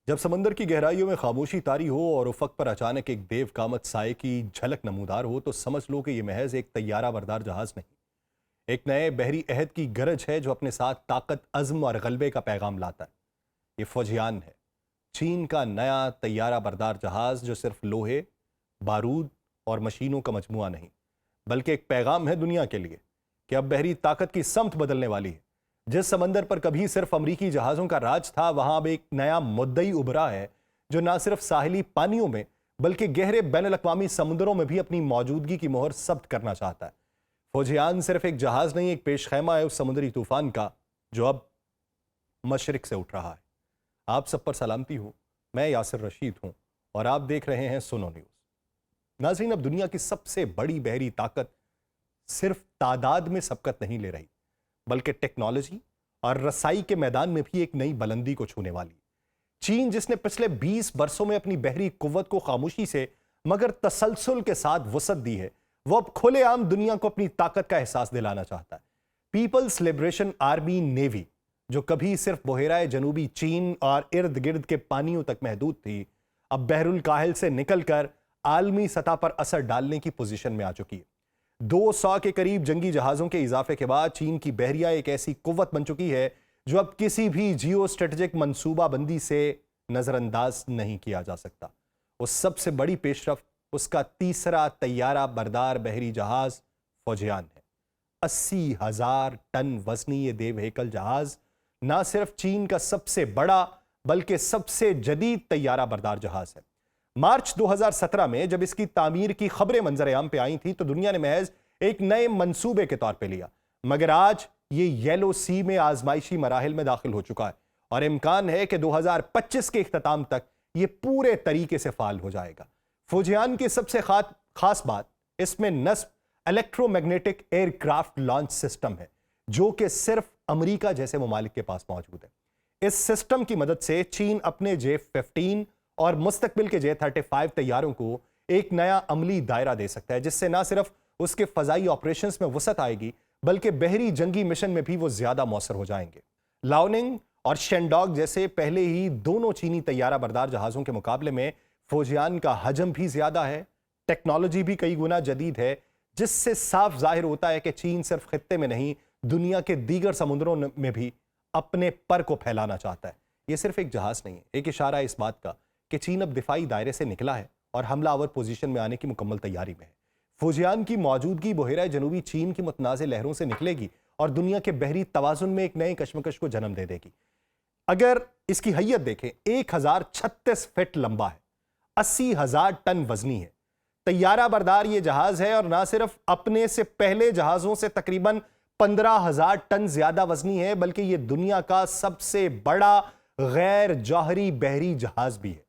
جب سمندر کی گہرائیوں میں خاموشی طاری ہو اور افق پر اچانک ایک دیو قامت سائے کی جھلک نمودار ہو تو سمجھ لو کہ یہ محض ایک طیارہ بردار جہاز نہیں، ایک نئے بحری عہد کی گرج ہے جو اپنے ساتھ طاقت، عزم اور غلبے کا پیغام لاتا ہے۔ یہ فوجیان ہے، چین کا نیا طیارہ بردار جہاز جو صرف لوہے، بارود اور مشینوں کا مجموعہ نہیں، بلکہ ایک پیغام ہے دنیا کے لیے کہ اب بحری طاقت کی سمت بدلنے والی ہے۔ جس سمندر پر کبھی صرف امریکی جہازوں کا راج تھا، وہاں اب ایک نیا مدعی ابھرا ہے جو نہ صرف ساحلی پانیوں میں بلکہ گہرے بین الاقوامی سمندروں میں بھی اپنی موجودگی کی مہر ثبت کرنا چاہتا ہے۔ فوجیان صرف ایک جہاز نہیں، ایک پیش خیمہ ہے اس سمندری طوفان کا جو اب مشرق سے اٹھ رہا ہے۔ آپ سب پر سلامتی ہو، میں یاسر رشید ہوں اور آپ دیکھ رہے ہیں سنو نیوز۔ ناظرین، اب دنیا کی سب سے بڑی بحری طاقت صرف تعداد میں سبقت نہیں لے رہی، بلکہ ٹیکنالوجی اور رسائی کے میدان میں بھی ایک نئی بلندی کو چھونے والی۔ چین، جس نے پچھلے 20 برسوں میں اپنی بحری قوت کو خاموشی سے مگر تسلسل کے ساتھ وسعت دی ہے، وہ اب کھلے عام دنیا کو اپنی طاقت کا احساس دلانا چاہتا ہے۔ پیپلز لبریشن آرمی نیوی، جو کبھی صرف بحیرہ جنوبی چین اور ارد گرد کے پانیوں تک محدود تھی، اب بحر الکاہل سے نکل کر عالمی سطح پر اثر ڈالنے کی پوزیشن میں آ چکی ہے۔ 200 کے قریب جنگی جہازوں کے اضافے کے بعد چین کی بحریہ ایک ایسی قوت بن چکی ہے جو اب کسی بھی جیو اسٹریٹجک منصوبہ بندی سے نظر انداز نہیں کیا جا سکتا۔ اس سب سے بڑی پیش رفت اس کا تیسرا طیارہ بردار بحری جہاز فوجیان ہے۔ 80,000 ٹن وزنی یہ دیو ہیکل جہاز نہ صرف چین کا سب سے بڑا بلکہ سب سے جدید طیارہ بردار جہاز ہے۔ مارچ 2017 میں جب اس کی تعمیر کی خبریں منظر عام پہ آئی تھیں تو دنیا نے محض ایک نئے منصوبے کے طور پہ لیا، مگر آج یہ یلو سی میں آزمائشی مراحل میں داخل ہو چکا ہے اور امکان ہے کہ 2025 کے اختتام تک یہ پورے طریقے سے فعال ہو جائے گا۔ فوجیان کی سب سے خاص بات اس میں نصب electro magnetic aircraft launch system ہے، جو کہ صرف امریکہ جیسے ممالک کے پاس موجود ہے۔ اس سسٹم کی مدد سے چین اپنے J-15 اور مستقبل کے J-35 طیاروں کو ایک نیا عملی دائرہ دے سکتا ہے، جس سے نہ صرف اس کے فضائی آپریشنز میں وسعت آئے گی بلکہ بحری جنگی مشن میں بھی وہ زیادہ مؤثر ہو جائیں گے۔ لاؤننگ اور شینڈاگ جیسے پہلے ہی دونوں چینی طیارہ بردار جہازوں کے مقابلے میں فوجیان کا حجم بھی زیادہ ہے، ٹیکنالوجی بھی کئی گنا جدید ہے، جس سے صاف ظاہر ہوتا ہے کہ چین صرف خطے میں نہیں، دنیا کے دیگر سمندروں میں بھی اپنے پر کو پھیلانا چاہتا ہے۔ یہ صرف ایک جہاز نہیں ہے، ایک اشارہ ہے اس بات کا کہ چین اب دفاعی دائرے سے نکلا ہے اور حملہ آور پوزیشن میں آنے کی مکمل تیاری میں ہے۔ فوجیان کی موجودگی بحیرہ جنوبی چین کی متنازع لہروں سے نکلے گی اور دنیا کے بحری توازن میں ایک نئے کشمکش کو جنم دے گی۔ اگر اس کی حیت دیکھیں، 1036 فٹ لمبا ہے، 80,000 ٹن وزنی ہے۔ طیارہ بردار یہ جہاز ہے اور نہ صرف اپنے سے پہلے جہازوں سے تقریباً 15,000 ٹن زیادہ وزنی ہے، بلکہ یہ دنیا کا سب سے بڑا غیر جوہری بحری جہاز بھی ہے۔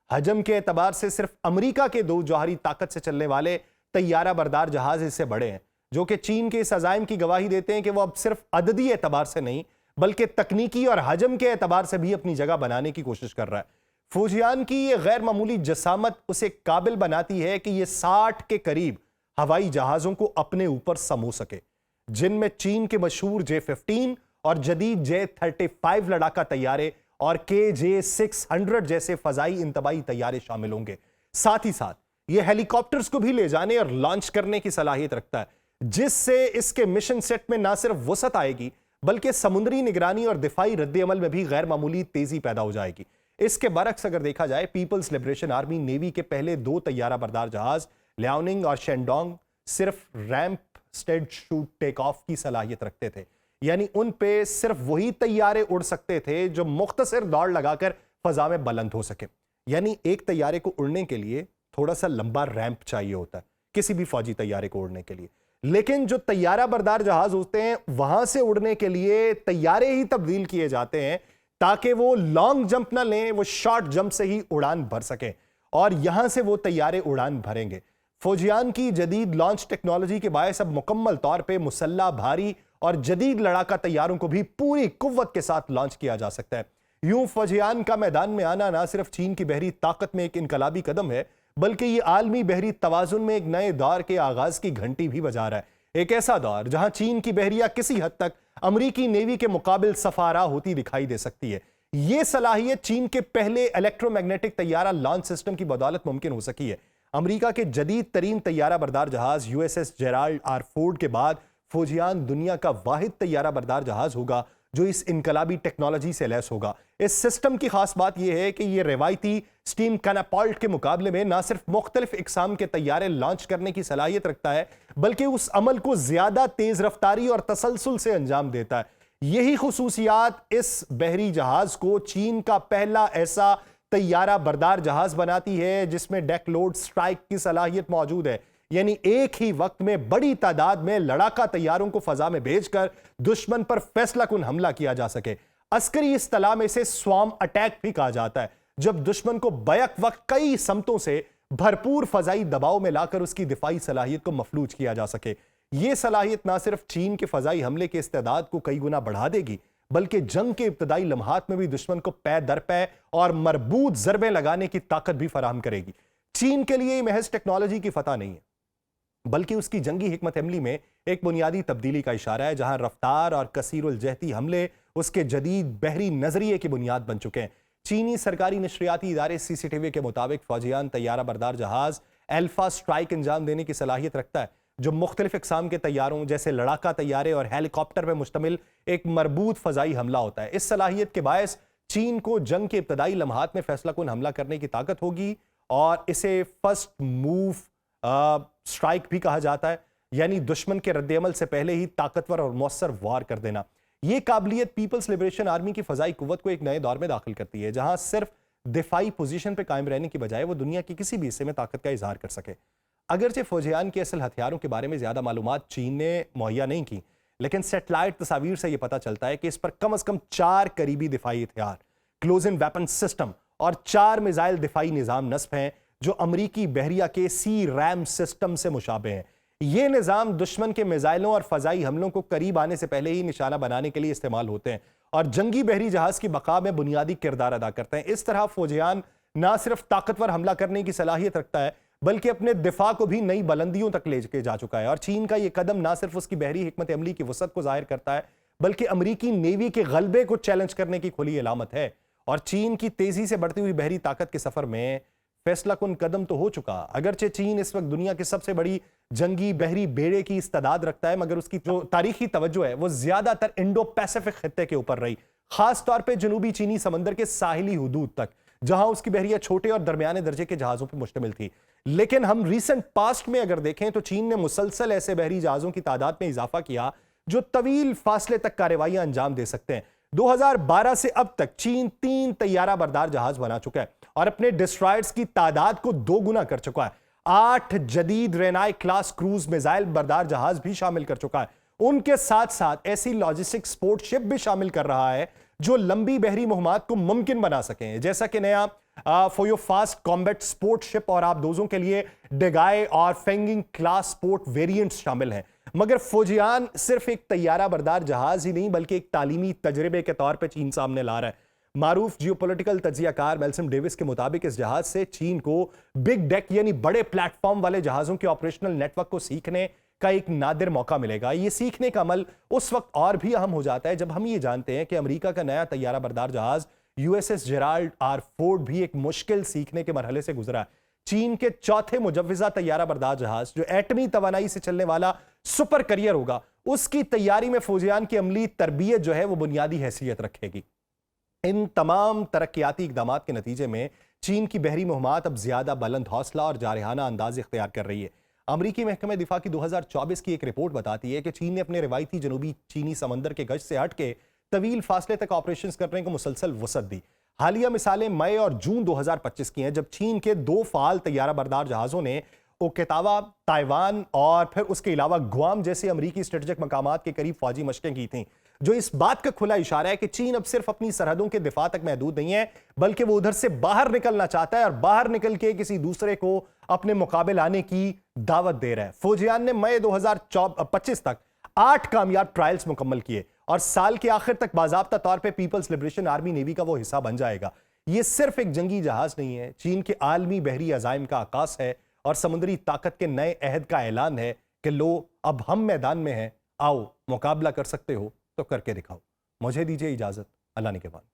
حجم کے اعتبار سے صرف امریکہ کے 2 جوہری طاقت سے چلنے والے طیارہ بردار جہاز اس سے بڑے ہیں، جو کہ چین کے اس عزائم کی گواہی دیتے ہیں کہ وہ اب صرف عددی اعتبار سے نہیں بلکہ تکنیکی اور حجم کے اعتبار سے بھی اپنی جگہ بنانے کی کوشش کر رہا ہے۔ فوجیان کی یہ غیر معمولی جسامت اسے قابل بناتی ہے کہ یہ 60 کے قریب ہوائی جہازوں کو اپنے اوپر سمو سکے، جن میں چین کے مشہور J-15 اور جدید J-35 لڑاکا طیارے اور KJ-600 جیسے فضائی انتباہی طیارے شامل ہوں گے۔ ساتھ ہی ساتھ یہ ہیلی کاپٹرز کو بھی لے جانے اور لانچ کرنے کی صلاحیت رکھتا ہے، جس سے اس کے مشن سیٹ میں نہ صرف وسعت آئے گی بلکہ سمندری نگرانی اور دفاعی رد عمل میں بھی غیر معمولی تیزی پیدا ہو جائے گی۔ اس کے برعکس اگر دیکھا جائے، پیپلز لبریشن آرمی نیوی کے پہلے 2 طیارہ بردار جہاز لیاؤننگ اور شینڈانگ صرف ramp assisted short take off کی صلاحیت رکھتے تھے، یعنی ان پہ صرف وہی طیارے اڑ سکتے تھے جو مختصر دوڑ لگا کر فضا میں بلند ہو سکے۔ یعنی ایک طیارے کو اڑنے کے لیے تھوڑا سا لمبا ریمپ چاہیے ہوتا ہے کسی بھی فوجی طیارے کو اڑنے کے لیے، لیکن جو طیارہ بردار جہاز ہوتے ہیں وہاں سے اڑنے کے لیے طیارے ہی تبدیل کیے جاتے ہیں تاکہ وہ لانگ جمپ نہ لیں، وہ شارٹ جمپ سے ہی اڑان بھر سکیں، اور یہاں سے وہ طیارے اڑان بھریں گے۔ فوجیان کی جدید لانچ ٹیکنالوجی کے باعث اب مکمل طور پہ مسلح بھاری اور جدید لڑاکا طیاروں کو بھی پوری قوت کے ساتھ لانچ کیا جا سکتا ہے۔ یوں فوجیان کا میدان میں آنا نہ صرف چین کی بحری طاقت میں ایک انقلابی قدم ہے، بلکہ یہ عالمی بحری توازن میں ایک نئے دور کے آغاز کی گھنٹی بھی بجا رہا ہے۔ ایک ایسا دور جہاں چین کی بحریہ کسی حد تک امریکی نیوی کے مقابل سفارہ ہوتی دکھائی دے سکتی ہے۔ یہ صلاحیت چین کے پہلے الیکٹرو میگنیٹک طیارہ لانچ سسٹم کی بدولت ممکن ہو سکی ہے۔ امریکہ کے جدید ترین طیارہ بردار جہاز USS جیرالڈ آر فورڈ کے بعد فوجیان دنیا کا واحد طیارہ بردار جہاز ہوگا جو اس انقلابی ٹیکنالوجی سے لیس ہوگا۔ اس سسٹم کی خاص بات یہ ہے کہ یہ روایتی سٹیم کیناپالٹ کے مقابلے میں نہ صرف مختلف اقسام کے طیارے لانچ کرنے کی صلاحیت رکھتا ہے بلکہ اس عمل کو زیادہ تیز رفتاری اور تسلسل سے انجام دیتا ہے۔ یہی خصوصیات اس بحری جہاز کو چین کا پہلا ایسا طیارہ بردار جہاز بناتی ہے جس میں ڈیک لوڈ سٹرائک کی صلاحیت موجود ہے، یعنی ایک ہی وقت میں بڑی تعداد میں لڑاکا طیاروں کو فضا میں بھیج کر دشمن پر فیصلہ کن حملہ کیا جا سکے۔ عسکری اصطلاح میں اسے سوام اٹیک بھی کہا جاتا ہے، جب دشمن کو بیک وقت کئی سمتوں سے بھرپور فضائی دباؤ میں لا کر اس کی دفاعی صلاحیت کو مفلوج کیا جا سکے۔ یہ صلاحیت نہ صرف چین کے فضائی حملے کے استعداد کو کئی گنا بڑھا دے گی بلکہ جنگ کے ابتدائی لمحات میں بھی دشمن کو پے در پے اور مربوط ضربیں لگانے کی طاقت بھی فراہم کرے گی۔ چین کے لیے یہ محض ٹیکنالوجی کی فتح نہیں ہے بلکہ اس کی جنگی حکمت عملی میں ایک بنیادی تبدیلی کا اشارہ ہے، جہاں رفتار اور کثیر الجہتی حملے اس کے جدید بحری نظریے کی بنیاد بن چکے ہیں۔ چینی سرکاری نشریاتی ادارے CCTV کے مطابق فوجیان طیارہ بردار جہاز الفا سٹرائک انجام دینے کی صلاحیت رکھتا ہے جو مختلف اقسام کے طیاروں جیسے لڑاکا طیارے اور ہیلی کاپٹر پر مشتمل ایک مربوط فضائی حملہ ہوتا ہے۔ اس صلاحیت کے باعث چین کو جنگ کے ابتدائی لمحات میں فیصلہ کن حملہ کرنے کی طاقت ہوگی اور اسے فرسٹ موو سٹرائک بھی کہا جاتا ہے، یعنی دشمن کے رد عمل سے پہلے ہی طاقتور اور مؤثر وار کر دینا۔ یہ قابلیت پیپلز لبریشن آرمی کی فضائی قوت کو ایک نئے دور میں داخل کرتی ہے جہاں صرف دفاعی پوزیشن پہ قائم رہنے کی بجائے وہ دنیا کی کسی بھی حصے میں طاقت کا اظہار کر سکے۔ اگرچہ فوجیان کے اصل ہتھیاروں کے بارے میں زیادہ معلومات چین نے مہیا نہیں کی، لیکن سیٹلائٹ تصاویر سے یہ پتہ چلتا ہے کہ اس پر کم از کم 4 قریبی دفاعی ہتھیار، کلوز ان ویپن سسٹم اور 4 میزائل دفاعی نظام نصب ہیں جو امریکی بحریہ کے سی ریم سسٹم سے مشابہ ہیں۔ یہ نظام دشمن کے میزائلوں اور فضائی حملوں کو قریب آنے سے پہلے ہی نشانہ بنانے کے لیے استعمال ہوتے ہیں اور جنگی بحری جہاز کی بقا میں بنیادی کردار ادا کرتے ہیں۔ اس طرح فوجیان نہ صرف طاقتور حملہ کرنے کی صلاحیت رکھتا ہے بلکہ اپنے دفاع کو بھی نئی بلندیوں تک لے کے جا چکا ہے، اور چین کا یہ قدم نہ صرف اس کی بحری حکمت عملی کی وسعت کو ظاہر کرتا ہے بلکہ امریکی نیوی کے غلبے کو چیلنج کرنے کی کھلی علامت ہے۔ اور چین کی تیزی سے بڑھتی ہوئی بحری طاقت کے سفر میں فیصلہ کن قدم تو ہو چکا، اگرچہ چین اس وقت دنیا کے سب سے بڑی جنگی بحری بیڑے کی استعداد رکھتا ہے، مگر اس کی جو تاریخی توجہ ہے وہ زیادہ تر انڈو پیسیفک خطے کے اوپر رہی، خاص طور پہ جنوبی چینی سمندر کے ساحلی حدود تک، جہاں اس کی بحریہ چھوٹے اور درمیانے درجے کے جہازوں پر مشتمل تھی۔ لیکن ہم ریسنٹ پاسٹ میں اگر دیکھیں تو چین نے مسلسل ایسے بحری جہازوں کی تعداد میں اضافہ کیا جو طویل فاصلے تک کارروائیاں انجام دے سکتے ہیں۔ 2012 سے اب تک چین 3 طیارہ بردار جہاز بنا چکا ہے اور اپنے ڈسٹرائرز کی تعداد کو 2 گنا کر چکا ہے۔ 8 جدید رینائی کلاس کروز میزائل بردار جہاز بھی شامل کر چکا ہے۔ ان کے ساتھ ساتھ ایسی لاجسٹک سپورٹ شپ بھی شامل کر رہا ہے جو لمبی بحری مہمات کو ممکن بنا سکیں، جیسا کہ نیا فویو فاسٹ کامبیٹ سپورٹ شپ اور آبدوزوں کے لیے ڈیگائے اور فینگنگ کلاس سپورٹ ویریئنٹس شامل ہیں۔ مگر فوجیان صرف ایک طیارہ بردار جہاز ہی نہیں بلکہ ایک تعلیمی تجربے کے طور پہ چین سامنے لا رہا ہے۔ معروف جیوپولیٹیکل تجزیہ کار میلسم ڈیوس کے مطابق اس جہاز سے چین کو بگ ڈیک یعنی بڑے پلیٹ فارم والے جہازوں کے آپریشنل نیٹ ورک کو سیکھنے کا ایک نادر موقع ملے گا۔ یہ سیکھنے کا عمل اس وقت اور بھی اہم ہو جاتا ہے جب ہم یہ جانتے ہیں کہ امریکہ کا نیا طیارہ بردار جہاز USS جیرالڈ آر فورڈ بھی ایک مشکل سیکھنے کے مرحلے سے گزرا ہے۔ چین کے چوتھے مجوزہ طیارہ بردار جہاز جو ایٹمی توانائی سے چلنے والا سپر کریئر ہوگا، اس کی تیاری میں فوجیان کی عملی تربیت جو ہے وہ بنیادی حیثیت رکھے گی۔ ان تمام ترقیاتی اقدامات کے نتیجے میں چین کی بحری مہمات اب زیادہ بلند حوصلہ اور جارحانہ انداز اختیار کر رہی ہے۔ امریکی محکمہ دفاع کی 2024 کی ایک رپورٹ بتاتی ہے کہ چین نے اپنے روایتی جنوبی چینی سمندر کے گشت سے ہٹ کے طویل فاصلے تک آپریشنز کرنے کو مسلسل وسعت دی۔ حالیہ مثالیں مئی اور جون 2025 کی ہیں جب چین کے 2 فعال طیارہ بردار جہازوں نے اوکیتاوا، تائیوان اور پھر اس کے علاوہ گوام جیسے امریکی اسٹریٹجک مقامات کے قریب فوجی مشقیں کی تھیں، جو اس بات کا کھلا اشارہ ہے کہ چین اب صرف اپنی سرحدوں کے دفاع تک محدود نہیں ہے بلکہ وہ ادھر سے باہر نکلنا چاہتا ہے اور باہر نکل کے کسی دوسرے کو اپنے مقابل آنے کی دعوت دے رہا ہے۔ فوجیان نے مئی 2025 تک 8 کامیاب ٹرائلز مکمل کیے اور سال کے آخر تک باضابطہ طور پہ پیپلز لبریشن آرمی نیوی کا وہ حصہ بن جائے گا۔ یہ صرف ایک جنگی جہاز نہیں ہے، چین کے عالمی بحری عزائم کا عکاس ہے اور سمندری طاقت کے نئے عہد کا اعلان ہے کہ لو اب ہم میدان میں ہیں، آؤ مقابلہ کر سکتے ہو تو کر کے دکھاؤ۔ مجھے دیجیے اجازت، اللہ نگہبان۔